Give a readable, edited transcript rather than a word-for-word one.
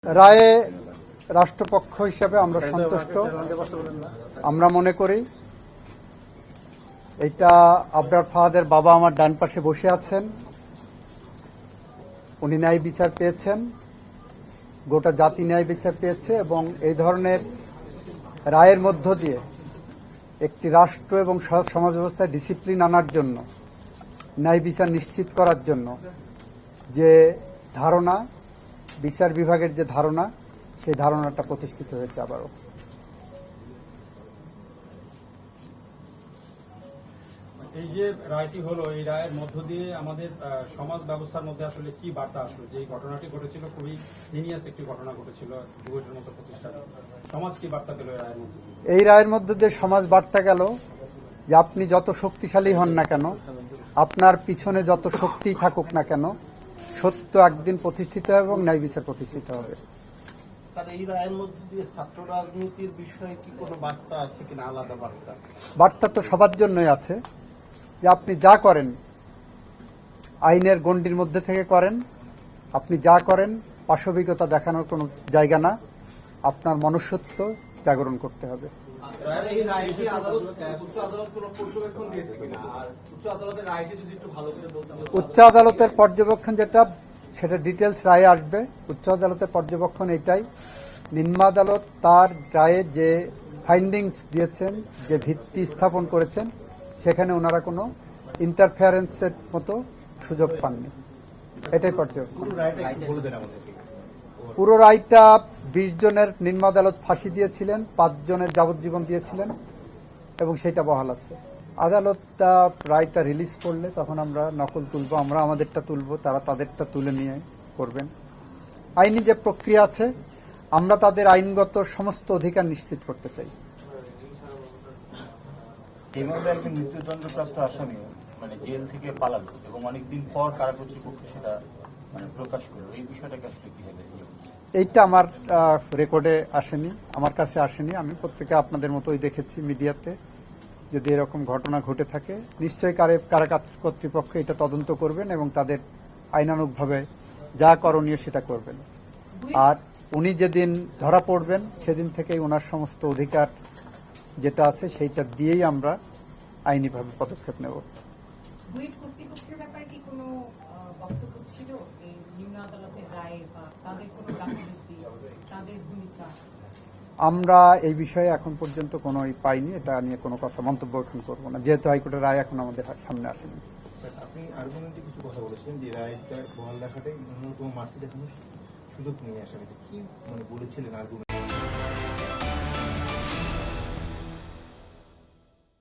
রায়ে রাষ্ট্রপক্ষ হিসেবে আমরা সন্তুষ্ট। আমরা মনে করি এটা আবরার ফাহাদের বাবা আমার ডান পাশে বসে আছেন, উনি ন্যায় বিচার পেয়েছেন, গোটা জাতি ন্যায় বিচার পেয়েছে এবং এই ধরনের রায়ের মধ্য দিয়ে একটি রাষ্ট্র এবং সমাজ ব্যবস্থায় ডিসিপ্লিন আনার জন্য, ন্যায় বিচার নিশ্চিত করার জন্য যে ধারণা, বিচার বিভাগের যে ধারণা, সেই ধারণাটা প্রতিষ্ঠিত হয়েছে আবারও। এই যে রায়টি হলো, এই রায়ের মধ্য দিয়ে আমাদের সমাজ ব্যবস্থার মধ্যে আসলে কি বার্তা আসলো? যে ঘটনাটি ঘটেছিল খুবই হিনিয়াস একটি ঘটনা ঘটেছিল, ডুয়েটের মতো প্রতিষ্ঠান, সমাজ কি বার্তা পেল এই রায়ের মধ্যে? এই রায়ের মধ্যে দিয়ে সমাজ বার্তা গেল যে আপনি যত শক্তিশালী হন না কেন, আপনার পিছনে যত শক্তিই থাকুক না কেন, সত্য একদিন প্রতিষ্ঠিত হবে এবং ন্যায় বিচার প্রতিষ্ঠিত হবে। স্যার, এই রায়ের মধ্যে দিয়ে ছাত্র রাজনীতির বিষয়ে কি কোনো বার্তা আছে কিনা, আলাদা বার্তা? বার্তা তো সবার জন্যই আছে যে আপনি যা করেন আইনের গণ্ডির মধ্যে থেকে করেন, আপনি যা করেন পাশবিকতা দেখানোর কোনো জায়গা না, আপনার মনুষ্যত্ব জাগরণ করতে হবে। উচ্চ আদালতের পর্যবেক্ষণ যেটা, সেটা ডিটেলস রায়ে আসবে। উচ্চ আদালতের পর্যবেক্ষণ এটাই, নিম্ন আদালত তার রায়ে যে ফাইন্ডিংস দিয়েছেন, যে ভিত্তি স্থাপন করেছেন, সেখানে ওনারা কোনো ইন্টারফেয়ারেন্সের মতো সুযোগ পাননি, এটাই পর্যবেক্ষণ। পুরো রায়টা 20 জনের নিম্ন আদালত ফাঁসি দিয়েছিলেন, 5 জনের যাবজ্জীবন দিয়েছিলেন এবং সেটা বহাল আছে। আদালত রায়টা রিলিজ করলে তখন আমরা নকল তুলব, আমরা আমাদেরটা তুলব, তারা তাদেরটা তুলে নিয়ে করবেন। আইনি যে প্রক্রিয়া আছে, আমরা তাদের আইনগত সমস্ত অধিকার নিশ্চিত করতে চাই। এইভাবে একজন মৃত্যুদণ্ডপ্রাপ্ত আসামি মানে জেল থেকে পালালো এবং অনেকদিন পর কারা কর্তৃপক্ষ সেটা মানে প্রকাশ করলো, এই বিষয়টাকে আসলে কি হবে? এইটা আমার রেকর্ডে আসেনি, আমার কাছে আসেনি। আমি পত্রিকা আপনাদের মতোই দেখেছি, মিডিয়াতে। যদি এরকম ঘটনা ঘটে থাকে নিশ্চয়ই কারা কর্তৃপক্ষ এটা তদন্ত করবেন এবং তাদের আইনানুগভাবে যা করণীয় সেটা করবেন। আর উনি যেদিন ধরা পড়বেন সেদিন থেকেই ওনার সমস্ত অধিকার যেটা আছে সেইটা দিয়েই আমরা আইনিভাবে পদক্ষেপ নেব। বুয়েট কর্তৃপক্ষের ব্যাপারে কি কোনো বক্তব্য ছিল এই নিম্ন আদালতের রায়ে, বা তাদের কোনো গাফিলতি, তাদের ভূমিকা? আমরা এই বিষয়ে এখন পর্যন্ত কোনো পাইনি, এটা নিয়ে কোনো কথা মন্তব্য এখন করবো না, যেহেতু হাইকোর্টের রায় এখন আমাদের সামনে আসেনি। আপনি আর্গুমেন্টে কিছু কথা বলেছিলেন যে রায়টা বহাল রাখাটাই ন্যূনতম মার্সি দেখানোর সুযোগ নিয়ে আসেন, কি মানে বলেছিলেন আর্গুমেন্ট?